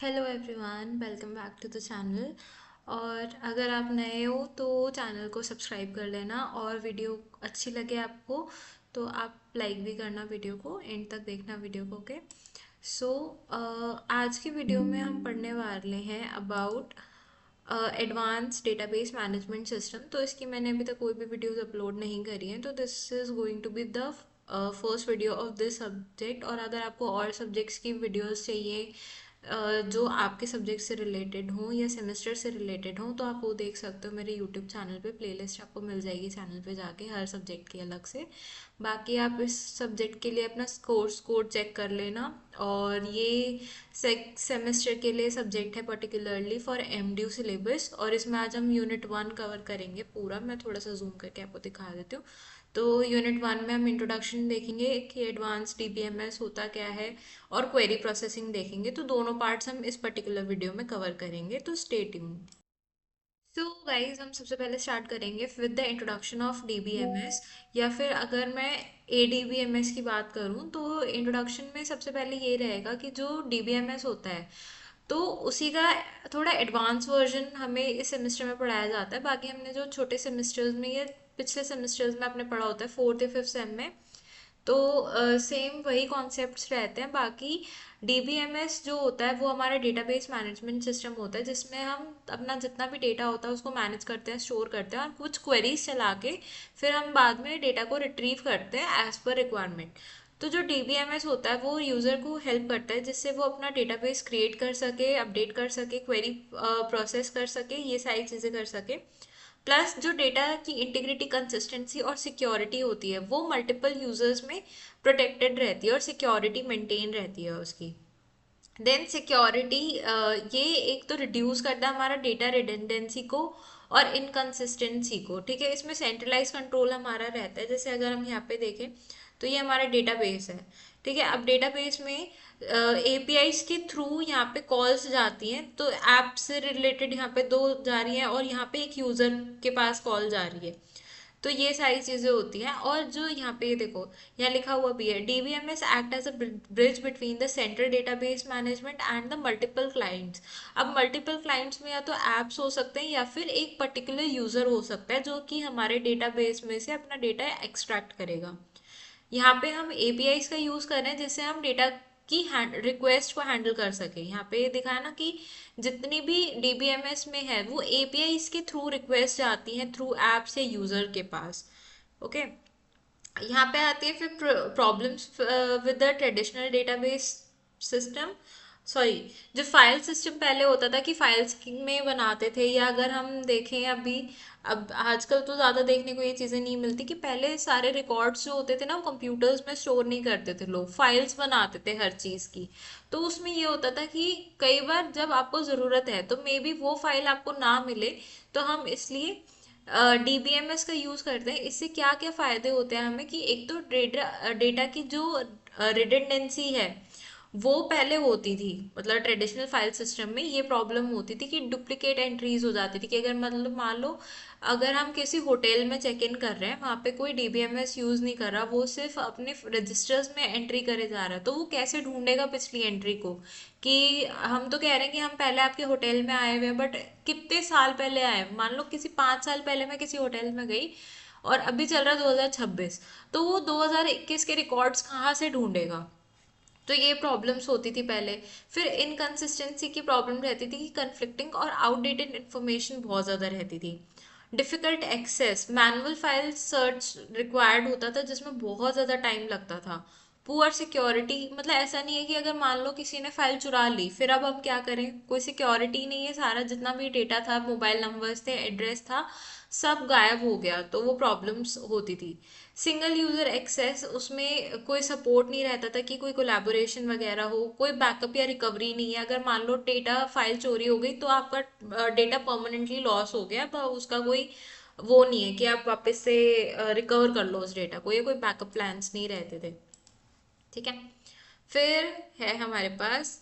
Hello everyone, welcome back to the channel. और अगर आप नए हो तो चैनल को सब्सक्राइब कर लेना, और वीडियो अच्छी लगे आपको तो आप लाइक भी करना, वीडियो को एंड तक देखना वीडियो को। ओके। सो आज की वीडियो में हम पढ़ने वाले हैं about advance database management system. तो इसकी मैंने अभी तक कोई भी वीडियोस अपलोड नहीं करी हैं, तो this is going to be the first video of this subject. और अगर आपको और सब्जेक्ट्स की वीडियोस चाहिए जो आपके सब्जेक्ट से रिलेटेड हों या सेमेस्टर से रिलेटेड हों, तो आप वो देख सकते हो मेरे यूट्यूब चैनल पे। प्लेलिस्ट आपको मिल जाएगी चैनल पे जाके, हर सब्जेक्ट की अलग से। बाकी आप इस सब्जेक्ट के लिए अपना कोर्स कोड चेक कर लेना। और ये सेमेस्टर के लिए सब्जेक्ट है पर्टिकुलरली फॉर एमडीयू सिलेबस, और इसमें आज हम यूनिट 1 कवर करेंगे पूरा। मैं थोड़ा सा जूम करके आपको दिखा देती हूँ। तो यूनिट 1 में हम इंट्रोडक्शन देखेंगे कि एडवांस डीबीएमएस होता क्या है, और क्वेरी प्रोसेसिंग देखेंगे। तो दोनों पार्ट्स हम इस पर्टिकुलर वीडियो में कवर करेंगे, तो स्टे ट्यून। सो गाइज, हम सबसे पहले स्टार्ट करेंगे with the introduction of DBMS. या फिर अगर मैं एडीबीएमएस की बात करूं, तो इंट्रोडक्शन में सबसे पहले ये रहेगा कि जो डीबीएमएस होता है तो उसी का थोड़ा एडवांस वर्जन हमें इस सेमेस्टर में पढ़ाया जाता है। बाकी हमने जो छोटे सेमेस्टर्स में या पिछले सेमेस्टर्स में आपने पढ़ा होता है फोर्थ या फिफ्थ सेम में, तो सेम वही कॉन्सेप्ट्स रहते हैं। बाकी डीबीएमएस जो होता है वो हमारा डेटाबेस मैनेजमेंट सिस्टम होता है, जिसमें हम अपना जितना भी डेटा होता है उसको मैनेज करते हैं, स्टोर करते हैं, और कुछ क्वेरीज चला के फिर हम बाद में डेटा को रिट्रीव करते हैं एज पर रिक्वायरमेंट। तो जो डीबीएमएस होता है वो यूज़र को हेल्प करता है, जिससे वो अपना डेटाबेस क्रिएट कर सके, अपडेट कर सके, क्वेरी प्रोसेस कर सके, ये सारी चीज़ें कर सके। प्लस जो डेटा की इंटीग्रिटी, कंसिस्टेंसी और सिक्योरिटी होती है वो मल्टीपल यूजर्स में प्रोटेक्टेड रहती है, और सिक्योरिटी मेंटेन रहती है उसकी। देन सिक्योरिटी, ये एक तो रिड्यूस करता है हमारा डेटा रिडेंडेंसी को और इनकंसिस्टेंसी को। ठीक है, इसमें सेंट्रलाइज कंट्रोल हमारा रहता है। जैसे अगर हम यहाँ पे देखें तो ये हमारा डेटाबेस है। ठीक है, अब डेटाबेस में एपीआईज के थ्रू यहाँ पे कॉल्स जाती हैं, तो ऐप से रिलेटेड यहाँ पे दो जा रही हैं, और यहाँ पे एक यूजर के पास कॉल जा रही है। तो ये सारी चीजें होती हैं। और जो यहाँ पे देखो, यहाँ लिखा हुआ भी है, DBMS act as a bridge between the central database management and the multiple clients. अब मल्टीपल क्लाइंट्स में या तो एप्स हो सकते हैं या फिर एक पर्टिकुलर यूजर हो सकता है, जो कि हमारे डेटाबेस में से अपना डेटा एक्सट्रैक्ट करेगा। यहाँ पे हम एपीआईज का यूज कर रहे हैं, जिससे हम डेटा की रिक्वेस्ट को हैंडल कर सके। यहाँ पे दिखा है ना कि जितनी भी डीबीएमएस में है वो एपीआईज के थ्रू रिक्वेस्ट आती हैं, थ्रू ऐप्स या यूजर के पास। ओके। यहाँ पे आती है फिर problems with the traditional database system. Sorry, जो फाइल सिस्टम पहले होता था कि फाइल्स में बनाते थे, या अगर हम देखें अभी, अब आजकल तो ज़्यादा देखने को ये चीज़ें नहीं मिलती, कि पहले सारे रिकॉर्ड्स जो होते थे ना वो कंप्यूटर्स में स्टोर नहीं करते थे, लोग फाइल्स बनाते थे हर चीज़ की। तो उसमें ये होता था कि कई बार जब आपको ज़रूरत है तो मे बी वो फाइल आपको ना मिले, तो हम इसलिए डीबीएमएस का यूज करते हैं। इससे क्या क्या फायदे होते हैं हमें, कि एक तो डेटा डेटा की जो रिडंडेंसी है वो पहले होती थी, मतलब ट्रेडिशनल फाइल सिस्टम में ये प्रॉब्लम होती थी कि डुप्लीकेट एंट्रीज हो जाती थी। कि अगर मतलब मान लो अगर हम किसी होटल में चेक इन कर रहे हैं, वहाँ पे कोई डीबीएमएस यूज नहीं कर रहा, वो सिर्फ अपने रजिस्टर्स में एंट्री करे जा रहा है, तो वो कैसे ढूंढेगा पिछली एंट्री को। कि हम तो कह रहे हैं कि हम पहले आपके होटल में आए हुए हैं, बट कितने साल पहले आए, मान लो किसी 5 साल पहले मैं किसी होटल में गई और अभी चल रहा 2026, तो वो 2021 के रिकॉर्ड्स कहाँ से ढूंढेगा। तो ये प्रॉब्लम्स होती थी पहले। फिर इनकंसिस्टेंसी की प्रॉब्लम रहती थी, कि कन्फ्लिक्टिंग और आउटडेटेड इन्फॉर्मेशन बहुत ज़्यादा रहती थी। Difficult access, manual file search required होता था, जिसमें बहुत ज़्यादा टाइम लगता था। पुअर सिक्योरिटी, मतलब ऐसा नहीं है कि अगर मान लो किसी ने फाइल चुरा ली फिर अब हम क्या करें, कोई सिक्योरिटी नहीं है, सारा जितना भी डेटा था, मोबाइल नंबर्स थे, एड्रेस था, सब गायब हो गया, तो वो प्रॉब्लम्स होती थी। सिंगल यूजर एक्सेस, उसमें कोई सपोर्ट नहीं रहता था कि कोई कोलैबोरेशन वगैरह हो, कोई बैकअप या रिकवरी नहीं है। अगर मान लो डेटा फाइल चोरी हो गई तो आपका डेटा परमानेंटली लॉस हो गया, पर उसका कोई वो नहीं है कि आप वापस से रिकवर कर लो उस डेटा को, ये कोई बैकअप प्लान्स नहीं रहते थे। ठीक है। फिर है हमारे पास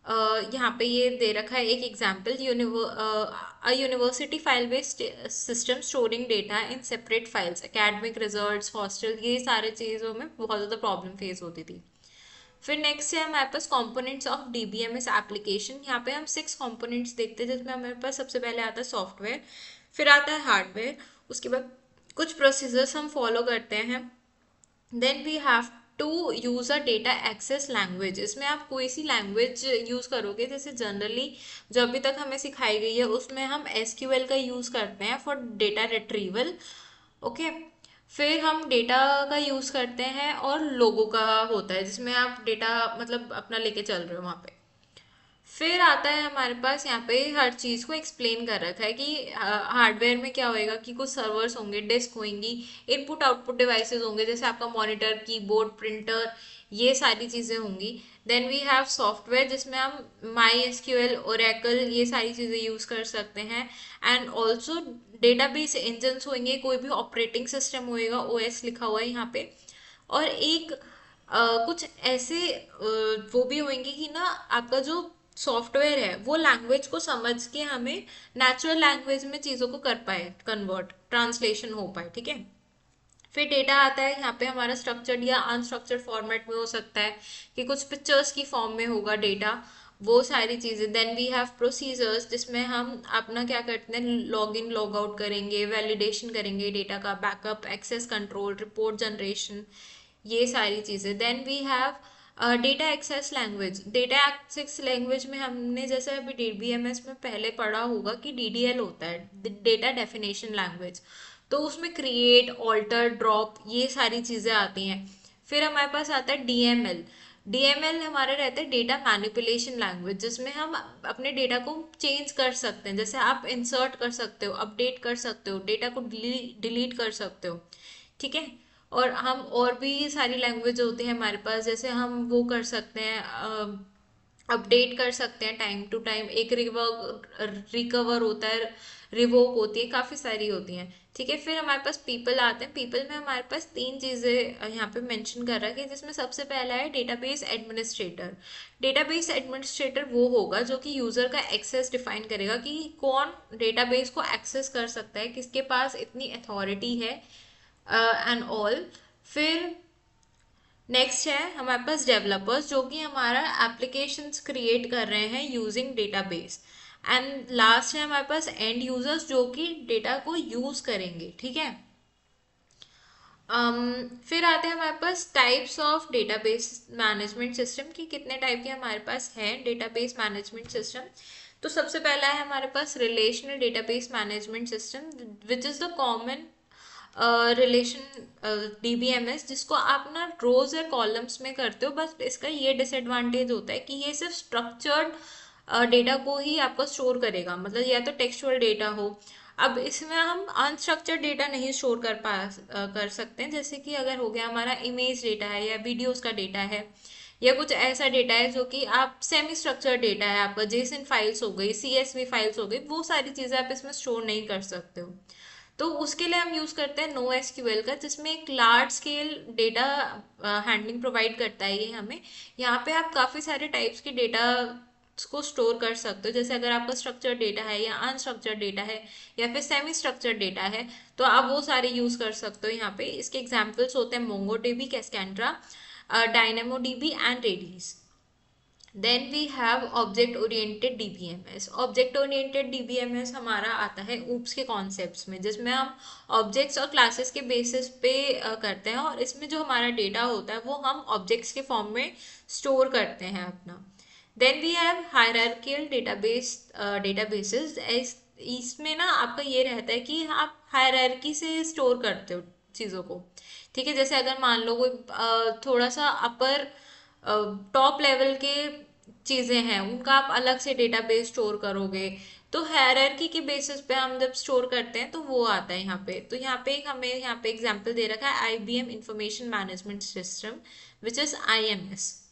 यहाँ पे ये दे रखा है एक example, university file based system storing data in separate files, academic results, hostel, ये सारे चीज़ों में बहुत ज़्यादा प्रॉब्लम फेस होती थी। फिर नेक्स्ट है हमारे पास कंपोनेंट्स ऑफ डीबीएमएस एप्लीकेशन। यहाँ पे हम 6 कंपोनेंट्स देखते हैं, जिसमें हमारे पास सबसे पहले आता है सॉफ्टवेयर, फिर आता है हार्डवेयर, उसके बाद कुछ प्रोसीजर्स हम फॉलो करते हैं। Then we have to use a data access language. इसमें आप कोई सी लैंग्वेज यूज़ करोगे, जैसे जनरली जो अभी तक हमें सिखाई गई है उसमें हम एसक्यूएल का यूज़ करते हैं फॉर डेटा रिट्रीवल। ओके, फिर हम डेटा का यूज़ करते हैं और लोगों का होता है जिसमें आप डेटा मतलब अपना लेके चल रहे हो वहाँ पे। फिर आता है हमारे पास यहाँ पे हर चीज़ को एक्सप्लेन कर रखा है कि हार्डवेयर में क्या होएगा कि कुछ सर्वर्स होंगे, डिस्क होंगी, इनपुट आउटपुट डिवाइसेस होंगे जैसे आपका मॉनिटर, कीबोर्ड, प्रिंटर, ये सारी चीज़ें होंगी। देन वी हैव सॉफ्टवेयर जिसमें हम माई एसक्यूएल, ओरेकल, ये सारी चीज़ें यूज़ कर सकते हैं। एंड ऑल्सो डेटाबेस इंजन्स होंगे, कोई भी ऑपरेटिंग सिस्टम होएगा, ओएस लिखा हुआ है यहाँ पे। और एक कुछ ऐसे वो भी होंगे कि ना आपका जो सॉफ्टवेयर है वो लैंग्वेज को समझ के हमें नेचुरल लैंग्वेज में चीज़ों को कर पाए, कन्वर्ट, ट्रांसलेशन हो पाए, ठीक है। फिर डेटा आता है यहाँ पे हमारा स्ट्रक्चर्ड या अनस्ट्रक्चर्ड फॉर्मेट में हो सकता है कि कुछ पिक्चर्स की फॉर्म में होगा डेटा, वो सारी चीज़ें। देन वी हैव प्रोसीजर्स जिसमें हम अपना क्या करते हैं, लॉग इन लॉग आउट करेंगे, वैलिडेशन करेंगे डेटा का, backup, access control, report generation, ये सारी चीज़ें। Then we have data access language. Data access language में हमने जैसे अभी डीबीएमएस में पहले पढ़ा होगा कि डीडीएल होता है, डेटा डेफिनेशन लैंग्वेज, तो उसमें क्रिएट, ऑल्टर, ड्रॉप, ये सारी चीज़ें आती हैं। फिर हमारे पास आता है डीएमएल। डीएमएल हमारा रहता है डेटा मैनिपुलेशन लैंग्वेज, जिसमें हम अपने डेटा को चेंज कर सकते हैं, जैसे आप इंसर्ट कर सकते हो, अपडेट कर सकते हो, डेटा को डिलीट कर सकते हो, ठीक है। और हम और भी सारी लैंग्वेज होती है हमारे पास, जैसे हम वो कर सकते हैं, अपडेट कर सकते हैं टाइम टू टाइम, एक रिकवर होता है, रिवोक होती है, काफ़ी सारी होती हैं, ठीक है। फिर हमारे पास पीपल आते हैं। पीपल में हमारे पास 3 चीज़ें यहाँ पे मेंशन कर रखी है, जिसमें सबसे पहला है डेटाबेस एडमिनिस्ट्रेटर। डेटाबेस एडमिनिस्ट्रेटर वो होगा जो कि यूज़र का एक्सेस डिफाइन करेगा कि कौन डेटाबेस को एक्सेस कर सकता है, किसके पास इतनी अथॉरिटी है एंड ऑल। फिर नेक्स्ट है हमारे पास डेवलपर्स, जो कि हमारा एप्लीकेशंस क्रिएट कर रहे हैं यूजिंग डेटाबेस। एंड लास्ट है हमारे पास एंड यूजर्स, जो कि डेटा को यूज करेंगे, ठीक है। फिर आते हैं हमारे पास types of database management system, कि कितने टाइप के हमारे पास है डेटाबेस मैनेजमेंट सिस्टम। तो सबसे पहला है हमारे पास relational database management system, which is the common relation DBMS, जिसको आप ना रोज या कॉलम्स में करते हो। बस इसका ये डिसएडवांटेज होता है कि ये सिर्फ स्ट्रक्चर्ड डेटा को ही आपका स्टोर करेगा, मतलब या तो टेक्सचुअल डेटा हो। अब इसमें हम अनस्ट्रक्चर्ड डेटा नहीं स्टोर कर सकते हैं, जैसे कि अगर हो गया हमारा इमेज डेटा है या वीडियोस का डेटा है या कुछ ऐसा डेटा है जो कि आप सेमी स्ट्रक्चर्ड डेटा है, आपका जेसन फाइल्स हो गई, सीएसवी फाइल्स हो गई, वो सारी चीज़ें आप इसमें स्टोर नहीं कर सकते हो। तो उसके लिए हम यूज़ करते हैं नो एसक्यूएल का, जिसमें एक large scale data handling provide करता है ये हमें। यहाँ पे आप काफ़ी सारे टाइप्स के डेटा को स्टोर कर सकते हो, जैसे अगर आपका स्ट्रक्चर्ड डेटा है या अनस्ट्रक्चर्ड डेटा है या फिर सेमी स्ट्रक्चर्ड डेटा है, तो आप वो सारे यूज़ कर सकते हो यहाँ पे। इसके एग्जाम्पल्स होते हैं MongoDB, Cassandra, DynamoDB and Redis. Then we have object oriented DBMS. Object oriented DBMS हमारा आता है ऊप्स के कॉन्सेप्ट्स में, जिसमें हम ऑब्जेक्ट्स और क्लासेस के बेसिस पे करते हैं, और इसमें जो हमारा डेटा होता है वो हम ऑब्जेक्ट्स के फॉर्म में स्टोर करते हैं अपना। Then we have hierarchical databases. इसमें ना आपका ये रहता है कि आप हायरार्की से स्टोर करते हो चीज़ों को, ठीक है। जैसे अगर मान लो कोई थोड़ा सा अपर टॉप लेवल के चीज़ें हैं, उनका आप अलग से डेटाबेस स्टोर करोगे, तो हायरार्की के बेसिस पे हम जब स्टोर करते हैं तो वो आता है यहाँ पे। तो यहाँ पे एक हमें यहाँ पे एग्जांपल दे रखा है IBM information management system, which is IMS.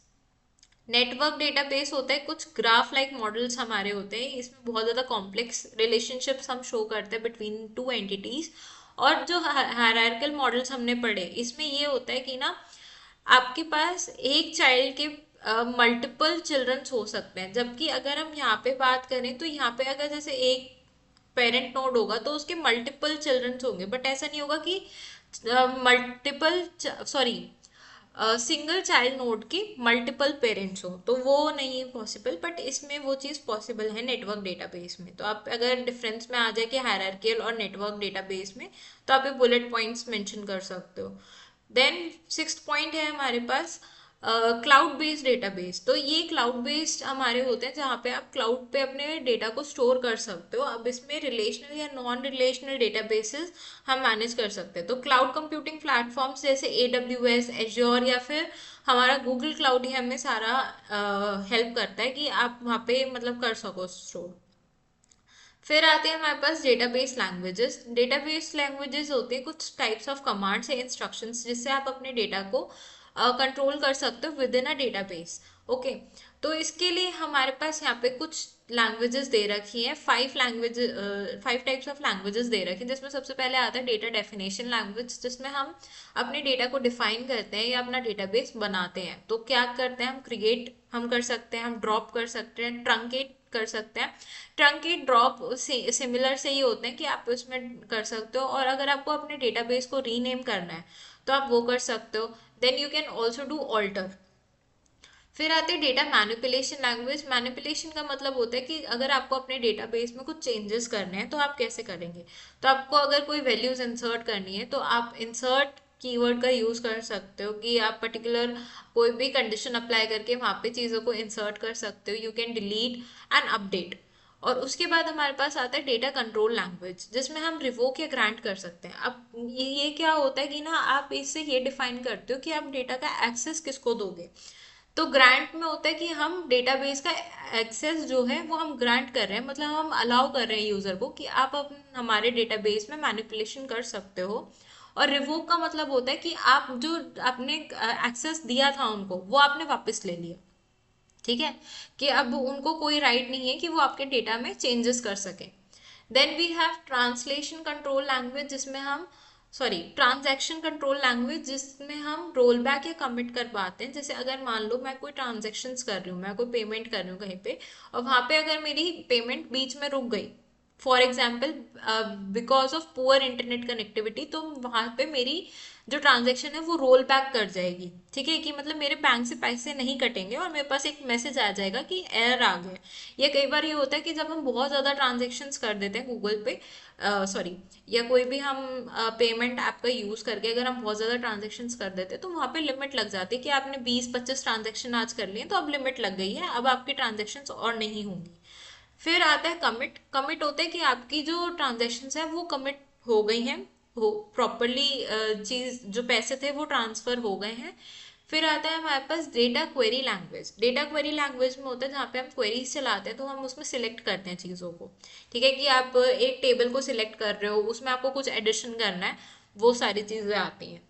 Network database होता है, कुछ ग्राफ लाइक मॉडल्स हमारे होते हैं, इसमें बहुत ज़्यादा कॉम्प्लेक्स रिलेशनशिप्स हम शो करते हैं बिटवीन टू एंटिटीज। और जो हायरार्किकल मॉडल्स हमने पढ़े, इसमें ये होता है कि ना आपके पास एक चाइल्ड के मल्टीपल चिल्ड्रंस हो सकते हैं, जबकि अगर हम यहाँ पे बात करें तो यहाँ पे अगर जैसे एक पेरेंट नोड होगा तो उसके मल्टीपल चिल्ड्रंस होंगे, बट ऐसा नहीं होगा कि multiple, sorry, single child node के मल्टीपल पेरेंट्स हो, तो वो नहीं है पॉसिबल, बट इसमें वो चीज़ पॉसिबल है नेटवर्क डेटाबेस में। तो आप अगर डिफरेंस में आ जाए कि हायरार्कियल और नेटवर्क डेटाबेस में, तो आप ये बुलेट पॉइंट्स मेंशन कर सकते हो। देन सिक्स्थ पॉइंट है हमारे पास क्लाउड बेस्ड डेटाबेस। तो ये क्लाउड बेस्ड हमारे होते हैं जहाँ पे आप क्लाउड पे अपने डेटा को स्टोर कर सकते हो। अब इसमें रिलेशनल या नॉन रिलेशनल डेटाबेसेस हम मैनेज कर सकते हैं। तो क्लाउड कंप्यूटिंग प्लेटफॉर्म्स जैसे AWS, एज्योर या फिर हमारा गूगल क्लाउड ही हमें सारा हेल्प करता है कि आप वहाँ पे मतलब कर सको स्टोर। फिर आते हैं हमारे पास डेटाबेस लैंग्वेजेस। डेटाबेस लैंग्वेजेस होते हैं कुछ टाइप्स ऑफ कमांड्स या इंस्ट्रक्शंस जिससे आप अपने डेटा को कंट्रोल कर सकते हो with in a database. Okay, तो इसके लिए हमारे पास यहाँ पे कुछ लैंग्वेजेस दे रखी हैं, 5 टाइप्स ऑफ लैंग्वेजेस दे रखी हैं, जिसमें सबसे पहले आता है डेटा डेफिनेशन लैंग्वेज, जिसमें हम अपने डेटा को डिफाइन करते हैं या अपना डेटाबेस बनाते हैं। तो क्या करते हैं, हम क्रिएट हम कर सकते हैं, हम ड्रॉप कर सकते हैं, ट्रंकेट कर सकते हैं। ट्रंकेट ड्रॉप सिमिलर से ही होते हैं कि आप उसमें कर सकते हो, और अगर आपको अपने डेटाबेस को रीनेम करना है तो आप वो कर सकते हो। Then you can also do alter. फिर आते हैं डेटा मैनिपुलेशन लैंग्वेज। मैनिपुलेशन का मतलब होता है कि अगर आपको अपने डेटाबेस में कुछ चेंजेस करने हैं तो आप कैसे करेंगे। तो आपको अगर कोई वैल्यूज इंसर्ट करनी है तो आप इंसर्ट कीवर्ड का यूज कर सकते हो कि आप पर्टिकुलर कोई भी कंडीशन अप्लाई करके वहां पे चीजों को इंसर्ट कर सकते हो। You can delete and update. और उसके बाद हमारे पास आता है डेटा कंट्रोल लैंग्वेज, जिसमें हम रिवोक या ग्रांट कर सकते हैं। अब ये क्या होता है कि ना, आप इससे ये डिफाइन करते हो कि आप डेटा का एक्सेस किसको दोगे। तो ग्रांट में होता है कि हम डेटाबेस का एक्सेस जो है वो हम ग्रांट कर रहे हैं, मतलब हम अलाउ कर रहे हैं यूजर को कि आप हमारे डेटाबेस में मैनिपुलेशन कर सकते हो। और रिवोक का मतलब होता है कि आप जो आपने एक्सेस दिया था उनको, वो आपने वापस ले लिया। ठीक है, कि अब उनको कोई राइट नहीं है कि वो आपके डेटा में चेंजेस कर सके। Then we have translation control language, जिसमें हम सॉरी ट्रांजैक्शन कंट्रोल लैंग्वेज, जिसमें हम रोल बैक या कमिट कर पाते हैं। जैसे अगर मान लो मैं कोई ट्रांजेक्शन्स कर रही हूँ, मैं कोई पेमेंट कर रही हूँ कहीं पे, और वहां पे अगर मेरी पेमेंट बीच में रुक गई, for example because of poor internet connectivity, तो वहां पे मेरी जो ट्रांजेक्शन है वो रोल बैक कर जाएगी। ठीक है, कि मतलब मेरे बैंक से पैसे नहीं कटेंगे और मेरे पास एक मैसेज आ जाएगा कि एरर आ गया। या कई बार ये होता है कि जब हम बहुत ज़्यादा ट्रांजेक्शन्स कर देते हैं गूगल पे, सॉरी, या कोई भी हम पेमेंट ऐप का यूज़ करके अगर हम बहुत ज़्यादा ट्रांजेक्शन्स कर देते हैं, तो वहाँ पे लिमिट लग जाती है कि आपने 20-25 ट्रांजेक्शन आज कर लिए, तो अब लिमिट लग गई है, अब आपकी ट्रांजेक्शन्स और नहीं होंगी। फिर आता है कमिट। कमिट होता है कि आपकी जो ट्रांजेक्शन्स है वो कमिट हो गई हैं, हो प्रॉपरली, चीज जो पैसे थे वो ट्रांसफर हो गए हैं। फिर आता है हमारे पास data query language. Data query language में होता है जहाँ पे हम क्वेरीज चलाते हैं, तो हम उसमें सिलेक्ट करते हैं चीज़ों को। ठीक है, कि आप एक टेबल को सिलेक्ट कर रहे हो, उसमें आपको कुछ एडिशन करना है, वो सारी चीज़ें आती हैं।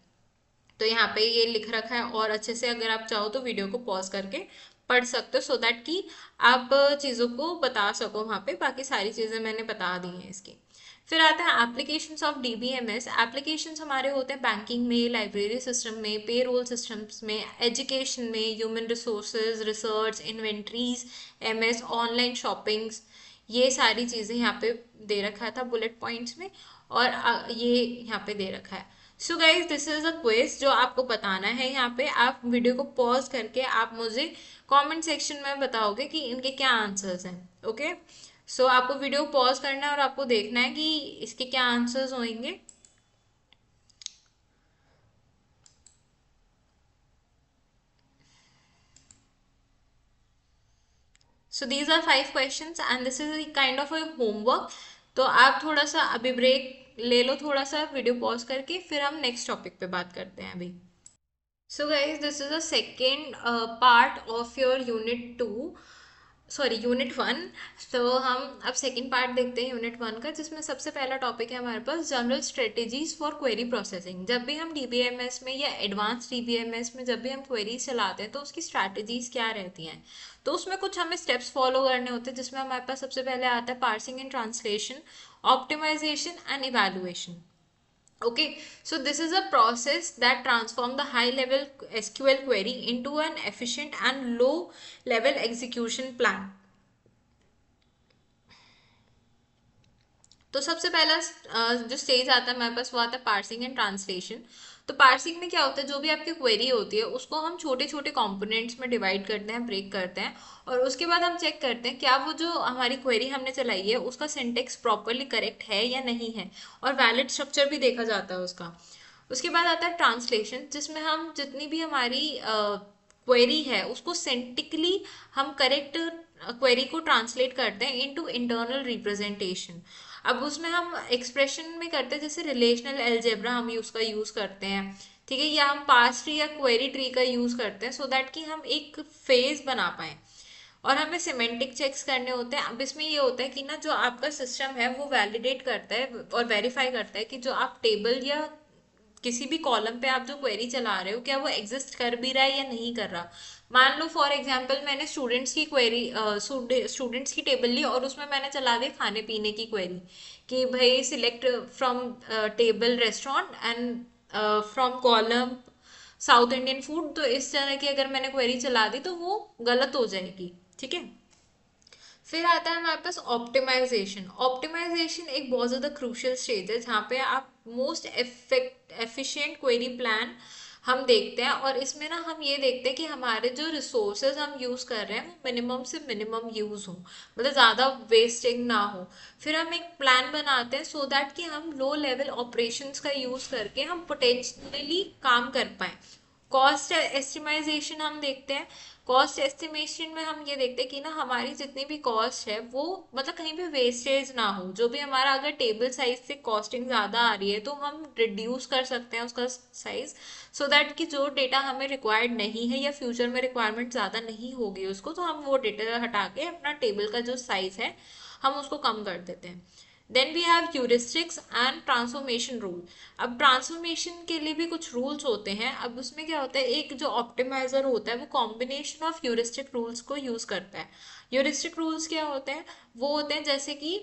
तो यहाँ पे ये लिख रखा है, और अच्छे से अगर आप चाहो तो वीडियो को पॉज करके पढ़ सकते हो, सो दैट कि आप चीज़ों को बता सको वहाँ पे। बाकी सारी चीज़ें मैंने बता दी हैं इसकी। फिर आता है एप्लीकेशंस ऑफ DBMS। एप्लीकेशंस हमारे होते हैं बैंकिंग में, लाइब्रेरी सिस्टम में, पे रोल सिस्टम्स में, एजुकेशन में, human resources, research, inventories, MS, online shoppings. ये सारी चीज़ें यहाँ पे दे रखा था बुलेट पॉइंट्स में, और ये यहाँ पे दे रखा है। So guys, this is a quiz जो आपको बताना है। यहाँ पे आप वीडियो को पॉज करके आप मुझे कमेंट सेक्शन में बताओगे कि इनके क्या आंसर्स हैं। ओके, सो आपको वीडियो पॉज करना है और आपको देखना है कि इसके क्या आंसर्स होंगे। So these are 5 questions and this is kind of a homework. तो आप थोड़ा सा अभी ब्रेक ले लो, थोड़ा सा वीडियो पॉज करके, फिर हम नेक्स्ट टॉपिक पे बात करते हैं अभी। So guys, this is the second part of your unit 2, sorry unit 1। तो हम अब सेकेंड पार्ट देखते हैं unit 1 का, जिसमें सबसे पहला टॉपिक है हमारे पास general strategies for query processing. जब भी हम DBMS में या एडवांस DBMS में जब भी हम क्वेरी चलाते हैं तो उसकी स्ट्रैटेजीज क्या रहती हैं। तो उसमें कुछ हमें स्टेप्स फॉलो करने होते हैं, जिसमें हमारे पास सबसे पहले आता है parsing and translation, optimization and evaluation. Okay, so this is a process that transform the high level SQL query into an efficient and low level execution plan. तो सबसे पहला जो स्टेज आता है हमारे पास वो आता है पार्सिंग एंड ट्रांसलेशन। तो पार्सिंग में क्या होता है, जो भी आपकी क्वेरी होती है उसको हम छोटे छोटे कंपोनेंट्स में डिवाइड करते हैं, ब्रेक करते हैं, और उसके बाद हम चेक करते हैं क्या वो जो हमारी क्वेरी हमने चलाई है उसका सिंटेक्स प्रॉपरली करेक्ट है या नहीं है, और वैलिड स्ट्रक्चर भी देखा जाता है उसका। उसके बाद आता है ट्रांसलेशन, जिसमें हम जितनी भी हमारी क्वेरी है उसको सेंटिकली हम करेक्ट क्वेरी को ट्रांसलेट करते हैं इनटू इंटरनल रिप्रेजेंटेशन। अब उसमें हम एक्सप्रेशन में करते हैं, जैसे रिलेशनल अलजेब्रा हम उसका यूज करते हैं, ठीक है, या हम पास ट्री या क्वेरी ट्री का यूज करते हैं सो दैट कि हम एक फेज बना पाए। और हमें सिमेंटिक चेक्स करने होते हैं। अब इसमें ये होता है कि ना जो आपका सिस्टम है वो वैलिडेट करता है और वेरीफाई करता है कि जो आप टेबल या किसी भी कॉलम पे आप जो क्वेरी चला रहे हो क्या वो एग्जिस्ट कर भी रहा है या नहीं कर रहा। मान लो फॉर एग्जांपल मैंने स्टूडेंट्स की क्वेरी स्टूडेंट्स की टेबल ली और उसमें मैंने चला दी खाने पीने की क्वेरी कि भाई select from table restaurant and from column south Indian food. तो इस तरह की अगर मैंने क्वेरी चला दी तो वो गलत हो जाएगी, ठीक है। फिर आता है हमारे पास ऑप्टिमाइजेशन। ऑप्टिमाइजेशन एक बहुत ज़्यादा क्रूशियल स्टेज है जहाँ पे आप मोस्ट एफिशिएंट क्वेरी प्लान हम देखते हैं, और इसमें ना हम ये देखते हैं कि हमारे जो रिसोर्सेज हम यूज़ कर रहे हैं वो मिनिमम से मिनिमम यूज़ हो, मतलब ज़्यादा वेस्टिंग ना हो। फिर हम एक प्लान बनाते हैं सो दैट कि हम लो लेवल ऑपरेशंस का यूज़ करके हम पोटेंशियली काम कर पाएँ। कॉस्ट एस्टिमाइजेशन हम देखते हैं। कॉस्ट एस्टिमेशन में हम ये देखते हैं कि ना हमारी जितनी भी कॉस्ट है वो मतलब कहीं भी वेस्टेज ना हो। जो भी हमारा अगर टेबल साइज से कॉस्टिंग ज़्यादा आ रही है तो हम रिड्यूस कर सकते हैं उसका साइज, सो दैट कि जो डेटा हमें रिक्वायर्ड नहीं है या फ्यूचर में रिक्वायरमेंट ज़्यादा नहीं होगी उसको, तो हम वो डेटा हटा के अपना टेबल का जो साइज है हम उसको कम कर देते हैं। Then we have heuristics and transformation rule. अब ट्रांसफॉर्मेशन के लिए भी कुछ रूल्स होते हैं। अब उसमें क्या होता है, एक जो ऑप्टिमाइजर होता है वो कॉम्बिनेशन ऑफ ह्यूरिस्टिक रूल्स को यूज करता है। ह्यूरिस्टिक रूल्स क्या होते हैं, वो होते हैं जैसे कि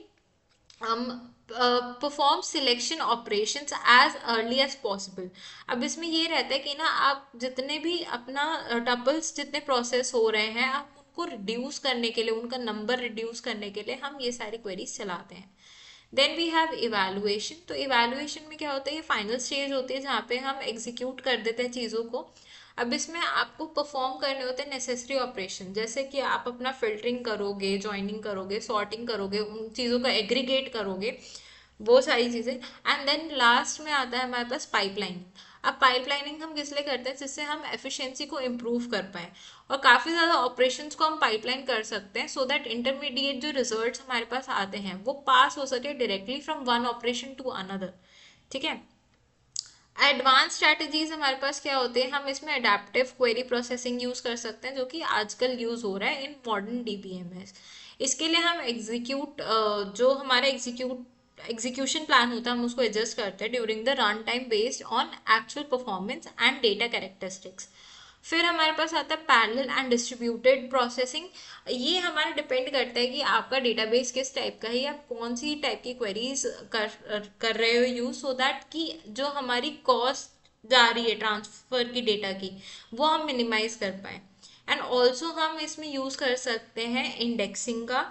हम perform selection operations as early as possible. अब इसमें ये रहता है कि ना आप जितने भी अपना टपल्स जितने प्रोसेस हो रहे हैं आप उनको रिड्यूस करने के लिए, उनका नंबर रिड्यूस करने के लिए हम ये सारी क्वेरीज चलाते हैं। Then we have evaluation. तो इवैल्यूएशन में क्या होता है, ये फाइनल स्टेज होती है जहाँ पे हम एग्जीक्यूट कर देते हैं चीज़ों को। अब इसमें आपको परफॉर्म करने होते हैं नेसेसरी ऑपरेशन, जैसे कि आप अपना फिल्टरिंग करोगे, जॉइनिंग करोगे, सॉर्टिंग करोगे, उन चीज़ों का एग्रीगेट करोगे, वो सारी चीज़ें। एंड देन लास्ट में आता है हमारे पास पाइपलाइनिंग। अब पाइपलाइनिंग हम किस लिए करते हैं, जिससे हम एफिशिएंसी को इम्प्रूव कर पाए, और काफ़ी ज़्यादा ऑपरेशंस को हम पाइपलाइन कर सकते हैं सो दैट इंटरमीडिएट जो रिजल्ट्स हमारे पास आते हैं वो पास हो सके directly from one operation to another, ठीक है। एडवांस स्ट्रैटेजीज हमारे पास क्या होते हैं, हम इसमें अडेप्टिव क्वेरी प्रोसेसिंग यूज कर सकते हैं जो कि आजकल यूज हो रहा है इन मॉडर्न डीबीएमएस। इसके लिए हम जो हमारा एग्जीक्यूशन प्लान होता है हम उसको एडजस्ट करते हैं during the run time based on actual performance and data characteristics. फिर हमारे पास आता है पैरेलल एंड डिस्ट्रीब्यूटेड प्रोसेसिंग। ये हमारा डिपेंड करता है कि आपका डेटाबेस किस टाइप का है या कौन सी टाइप की क्वेरीज कर रहे हो यूज, सो दैट कि जो हमारी कॉस्ट जा रही है ट्रांसफर की डेटा की वो हम मिनिमाइज कर पाए। एंड ऑल्सो हम इसमें यूज कर सकते हैं इंडेक्सिंग का।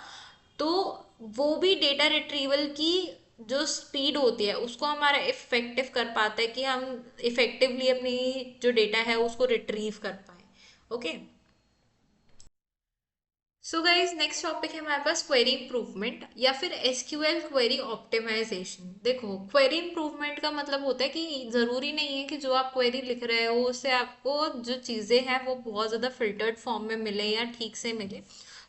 तो वो भी डेटा रिट्रीवल की जो स्पीड होती है उसको हमारा इफेक्टिव कर पाता है कि हम इफेक्टिवली अपनी जो डेटा है उसको रिट्रीव कर पाए। Okay, so guys next topic है हमारे पास क्वेरी इंप्रूवमेंट या फिर एसक्यूएल क्वेरी ऑप्टिमाइजेशन। देखो, क्वेरी इंप्रूवमेंट का मतलब होता है कि ज़रूरी नहीं है कि जो आप क्वेरी लिख रहे हो उससे आपको जो चीज़ें हैं वो बहुत ज़्यादा फिल्टर्ड फॉर्म में मिले या ठीक से मिले।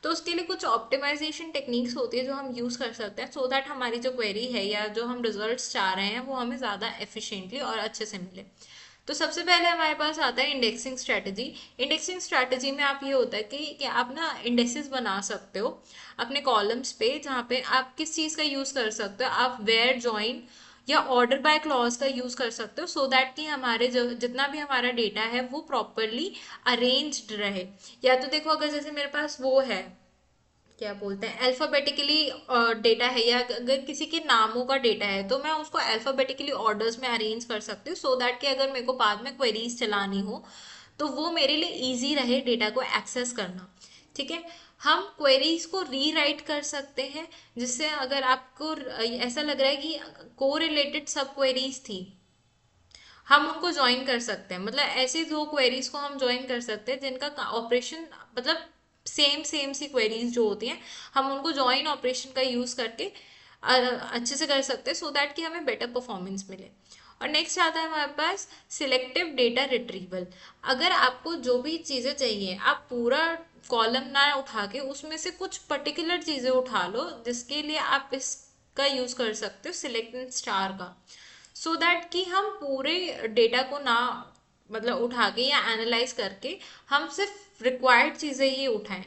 तो उसके लिए कुछ ऑप्टिमाइजेशन टेक्निक्स होती है जो हम यूज़ कर सकते हैं सो दैट हमारी जो क्वेरी है या जो हम रिजल्ट्स चाह रहे हैं वो हमें ज़्यादा एफिशिएंटली और अच्छे से मिले। तो सबसे पहले हमारे पास आता है इंडेक्सिंग स्ट्रेटजी। इंडेक्सिंग स्ट्रेटजी में आप ये होता है कि आप ना इंडेक्सेस बना सकते हो अपने कॉलम्स पे, जहाँ पे आप किस चीज़ का यूज़ कर सकते हो, आप वेयर जॉइन या ऑर्डर बाय क्लॉज का यूज़ कर सकते हो सो दैट कि हमारे जो जितना भी हमारा डेटा है वो प्रॉपरली अरेंज्ड रहे। या तो देखो, अगर जैसे मेरे पास वो है क्या बोलते हैं अल्फाबेटिकली डेटा है या अगर किसी के नामों का डेटा है तो मैं उसको अल्फाबेटिकली ऑर्डर्स में अरेंज कर सकती हूँ सो दैट कि अगर मेरे को बाद में क्वेरीज चलानी हो तो वो मेरे लिए इजी रहे डेटा को एक्सेस करना, ठीक है। हम क्वेरीज को रीराइट कर सकते हैं, जिससे अगर आपको ऐसा लग रहा है कि कोरिलेटेड सब क्वेरीज थी, हम उनको ज्वाइन कर सकते हैं। मतलब ऐसे दो क्वेरीज को हम ज्वाइन कर सकते हैं जिनका ऑपरेशन मतलब सेम सेम सी क्वेरीज जो होती हैं, हम उनको ज्वाइन ऑपरेशन का यूज करके अच्छे से कर सकते हैं, सो दैट कि हमें बेटर परफॉर्मेंस मिले। और नेक्स्ट आता है हमारे पास सिलेक्टिव डेटा रिट्रीवल। अगर आपको जो भी चीज़ें चाहिए, आप पूरा कॉलम ना उठा के उसमें से कुछ पर्टिकुलर चीज़ें उठा लो, जिसके लिए आप इसका यूज़ कर सकते हो सिलेक्ट एंड स्टार का, सो दैट कि हम पूरे डेटा को ना मतलब उठा के या एनालाइज करके हम सिर्फ रिक्वायर्ड चीज़ें ही उठाएं।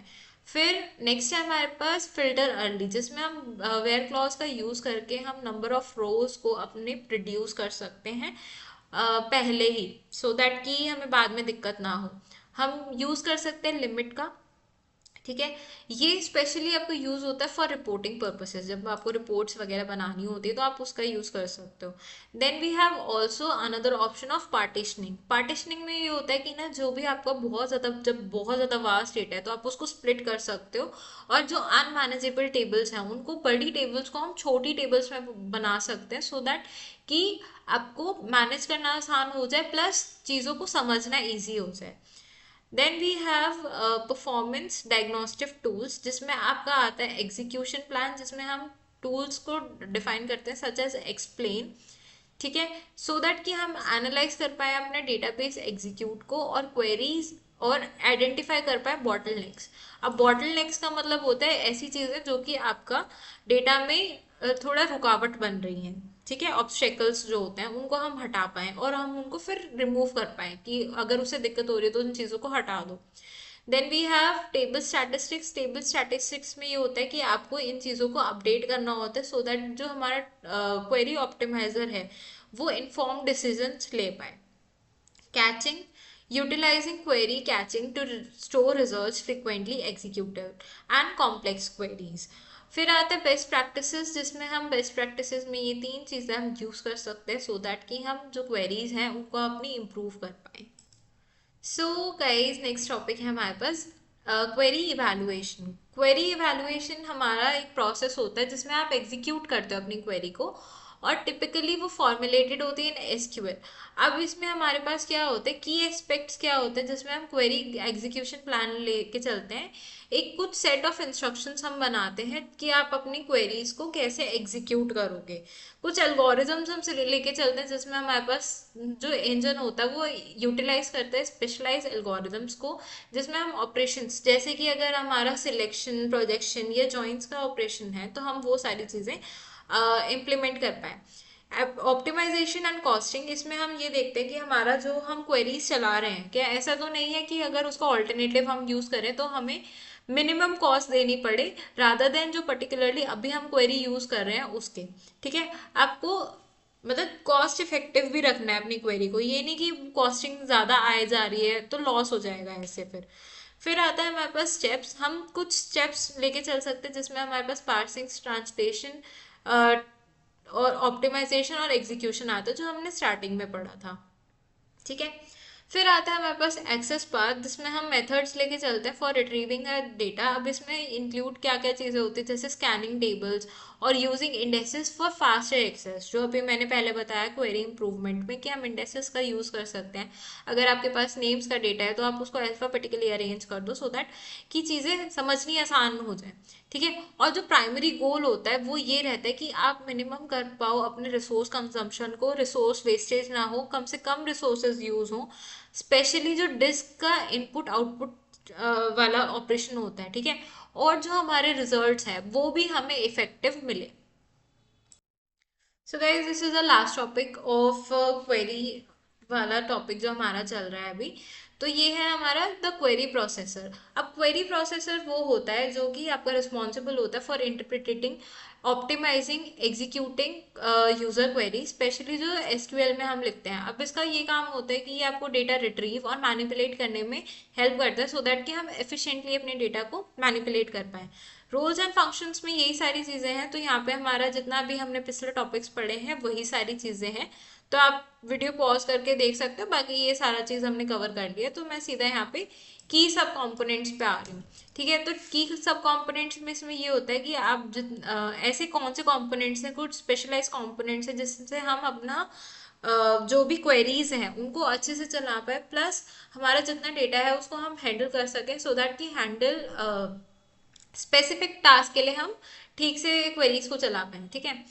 फिर नेक्स्ट है हमारे पास फिल्टर अर्ली, जिसमें हम वेयर क्लॉज का यूज़ करके हम नंबर ऑफ रोज को अपने प्रोड्यूस कर सकते हैं पहले ही, सो दैट कि हमें बाद में दिक्कत ना हो। हम यूज़ कर सकते हैं लिमिट का, ठीक है। ये स्पेशली आपको यूज होता है फॉर रिपोर्टिंग पर्पसेस, जब आपको रिपोर्ट्स वगैरह बनानी होती है तो आप उसका यूज कर सकते हो। Then we have also another option of partitioning. Partitioning में ये होता है कि ना जो भी आपका बहुत ज़्यादा, जब बहुत ज़्यादा वास्ट डेटा है तो आप उसको स्प्लिट कर सकते हो, और जो अनमैनेजेबल टेबल्स हैं उनको, बड़ी टेबल्स को हम छोटी टेबल्स में बना सकते हैं, सो दैट कि आपको मैनेज करना आसान हो जाए, प्लस चीज़ों को समझना ईजी हो जाए। Then we have performance diagnostic tools, जिसमें आपका आता है एग्जीक्यूशन प्लान, जिसमें हम टूल्स को डिफाइन करते हैं सच एज एक्सप्लेन, ठीक है, सो दैट कि हम एनालाइज कर पाए अपने डेटाबेस एग्जीक्यूट को और क्वेरीज, और आइडेंटिफाई कर पाए बॉटलनेक्स। अब बॉटलनेक्स का मतलब होता है ऐसी चीज़ें जो कि आपका डेटा में थोड़ा रुकावट बन रही हैं, ठीक है, ऑब्स्टेकल्स जो होते हैं उनको हम हटा पाएं और हम उनको फिर रिमूव कर पाएं, कि अगर उसे दिक्कत हो रही है तो उन चीज़ों को हटा दो। Then we have table statistics. Table statistics में ये होता है कि आपको इन चीज़ों को अपडेट करना होता है, सो दैट जो हमारा क्वेरी ऑप्टिमाइजर है वो इन्फॉर्म डिसीजंस ले पाए। Catching, utilizing query catching to store results frequently executed and complex queries। फिर आते हैं बेस्ट प्रैक्टिसेस, जिसमें हम बेस्ट प्रैक्टिसेस में ये तीन चीज़ें हम यूज़ कर सकते हैं, सो दैट कि हम जो क्वेरीज हैं उनको अपनी इम्प्रूव कर पाए। सो गाइज नेक्स्ट टॉपिक है हमारे पास क्वेरी इवैल्यूएशन। क्वेरी इवैल्यूएशन हमारा एक प्रोसेस होता है जिसमें आप एग्जीक्यूट करते हो अपनी क्वेरी को, और टिपिकली वो फॉर्मुलेटेड होती है इन एसक्यूएल। अब इसमें हमारे पास क्या होता है, की एस्पेक्ट्स क्या होते हैं, जिसमें हम क्वेरी एग्जीक्यूशन प्लान लेके चलते हैं। एक कुछ सेट ऑफ इंस्ट्रक्शंस हम बनाते हैं कि आप अपनी क्वेरीज को कैसे एग्जीक्यूट करोगे। कुछ एल्गोरिजम्स हम से लेके चलते हैं, जिसमें हमारे पास जो इंजन होता है वो यूटिलाइज करता है स्पेशलाइज एल्गोरिदम्स को, जिसमें हम ऑपरेशंस, जैसे कि अगर हमारा सिलेक्शन, प्रोजेक्शन या जॉइंट्स का ऑपरेशन है तो हम वो सारी चीज़ें इम्प्लीमेंट कर पाए। ऑप्टिमाइजेशन एंड कॉस्टिंग, इसमें हम ये देखते हैं कि हमारा जो हम क्वेरीज चला रहे हैं, क्या ऐसा तो नहीं है कि अगर उसका ऑल्टरनेटिव हम यूज़ करें तो हमें मिनिमम कॉस्ट देनी पड़े, रादर देन जो पर्टिकुलरली अभी हम क्वेरी यूज़ कर रहे हैं उसके, ठीक है। आपको मतलब कॉस्ट इफेक्टिव भी रखना है अपनी क्वेरी को, ये नहीं कि कॉस्टिंग ज़्यादा आए जा रही है तो लॉस हो जाएगा ऐसे। फिर आता है हमारे पास स्टेप्स। हम कुछ स्टेप्स लेके चल सकते हैं, जिसमें हमारे पास पार्सिंग, ट्रांसलेशन और ऑप्टिमाइजेशन और एग्जीक्यूशन आता है, जो हमने स्टार्टिंग में पढ़ा था, ठीक है। फिर आता है हमारे पास एक्सेस पाथ, जिसमें हम मेथड्स लेके चलते हैं फॉर रिट्रीविंग डेटा। अब इसमें इंक्लूड क्या क्या चीज़ें होती है, जैसे स्कैनिंग टेबल्स और using indexes for faster access, जो अभी मैंने पहले बताया क्वेरी इंप्रूवमेंट में कि हम इंडेक्सेस का यूज़ कर सकते हैं। अगर आपके पास नेम्स का डेटा है तो आप उसको अल्फाबेटिकली अरेंज कर दो, सो दैट कि चीज़ें समझनी आसान हो जाए, ठीक है। और जो प्राइमरी गोल होता है वो ये रहता है कि आप मिनिमम कर पाओ अपने रिसोर्स कंजम्पशन को, रिसोर्स वेस्टेज ना हो, कम से कम रिसोर्सेज यूज हो, स्पेशली जो डिस्क का इनपुट आउटपुट वाला ऑपरेशन होता है, ठीक है। और जो हमारे रिजल्ट्स हैं वो भी हमें इफेक्टिव मिले। So guys this is the last topic of query वाला टॉपिक जो हमारा चल रहा है अभी। तो ये है हमारा द क्वेरी प्रोसेसर। अब क्वेरी प्रोसेसर वो होता है जो कि आपका रिस्पॉन्सिबल होता है for interpreting, optimizing, executing user query, especially जो एसक्यूएल में हम लिखते हैं। अब इसका ये काम होता है कि ये आपको डेटा रिट्रीव और मैनिपुलेट करने में हेल्प करता है, सो दैट कि हम एफिशिएंटली अपने डेटा को मैनिपुलेट कर पाएँ। रोल्स एंड फंक्शंस में यही सारी चीज़ें हैं। तो यहाँ पे हमारा जितना भी हमने पिछले टॉपिक्स पढ़े हैं वही सारी चीज़ें हैं। तो आप वीडियो पॉज करके देख सकते हो, बाकी ये सारा चीज़ हमने कवर कर लिया। तो मैं सीधा यहाँ पे की सब कंपोनेंट्स पे आ रही हूँ। ठीक है, तो की सब कंपोनेंट्स में इसमें ये होता है कि आप ऐसे कौन से कंपोनेंट्स हैं, कुछ स्पेशलाइज कंपोनेंट्स हैं जिससे हम अपना जो भी क्वेरीज हैं उनको अच्छे से चला पाए, प्लस हमारा जितना डेटा है उसको हम हैंडल कर सकें, सो दैट कि हैंडल स्पेसिफिक टास्क के लिए हम ठीक से क्वेरीज को चला पाएं। ठीक है,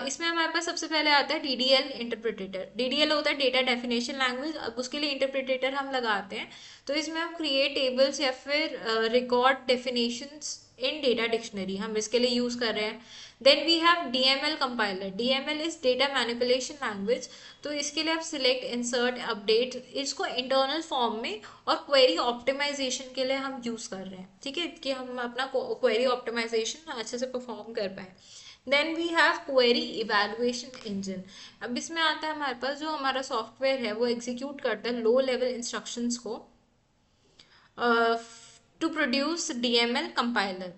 इसमें हमारे पास सबसे पहले आता है डीडीएल इंटरप्रिटेटर। डीडीएल होता है डेटा डेफिनेशन लैंग्वेज। अब उसके लिए इंटरप्रिटेटर हम लगाते हैं, तो इसमें हम क्रिएट टेबल्स या फिर record definitions in data dictionary हम इसके लिए यूज कर रहे हैं। Then we have DML compiler. DML is data manipulation language. तो इसके लिए आप सिलेक्ट, इंसर्ट, अपडेट इसको इंटरनल फॉर्म में और क्वेरी ऑप्टिमाइजेशन के लिए हम यूज कर रहे हैं। ठीक है, कि हम अपना क्वेरी ऑप्टिमाइजेशन अच्छे से परफॉर्म कर पाए। Then we have query evaluation engine. अब इसमें आता है हमारे पास जो हमारा सॉफ्टवेयर है वो एग्जीक्यूट करता है लो लेवल इंस्ट्रक्शंस को टू प्रोड्यूस डीएमएल कंपाइलर।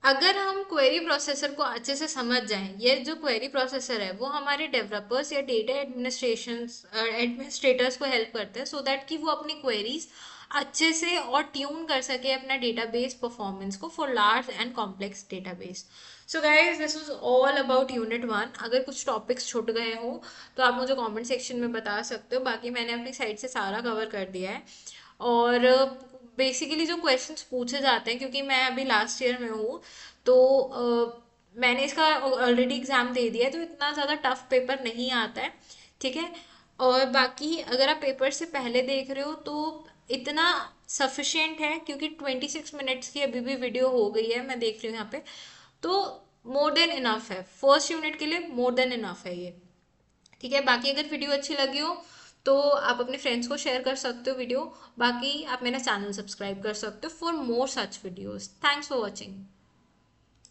अगर हम क्वेरी प्रोसेसर को अच्छे से समझ जाएं, ये जो क्वेरी प्रोसेसर है वो हमारे डेवलपर्स या डेटा एडमिनिस्ट्रेटर्स को हेल्प करता है, सो दैट कि वो अपनी क्वेरीज अच्छे से और ट्यून कर सके अपना डेटाबेस परफॉर्मेंस को for large and complex database. So guys, this was all about unit 1। अगर कुछ टॉपिक्स छूट गए हो तो आप मुझे कमेंट सेक्शन में बता सकते हो, बाकी मैंने अपनी साइड से सारा कवर कर दिया है। और बेसिकली जो क्वेश्चंस पूछे जाते हैं, क्योंकि मैं अभी लास्ट ईयर में हूँ, तो मैंने इसका ऑलरेडी एग्ज़ाम दे दिया है, तो इतना ज़्यादा टफ पेपर नहीं आता है। ठीक है, और बाकी अगर आप पेपर से पहले देख रहे हो तो इतना सफिशिएंट है, क्योंकि 26 मिनट्स की अभी भी वीडियो हो गई है, मैं देख रही हूँ यहाँ पे। तो मोर देन इनफ है, फर्स्ट यूनिट के लिए मोर देन इनफ है ये। ठीक है, बाकी अगर वीडियो अच्छी लगी हो तो आप अपने फ्रेंड्स को शेयर कर सकते हो वीडियो। बाकी आप मेरा चैनल सब्सक्राइब कर सकते हो for more such videos. Thanks for watching.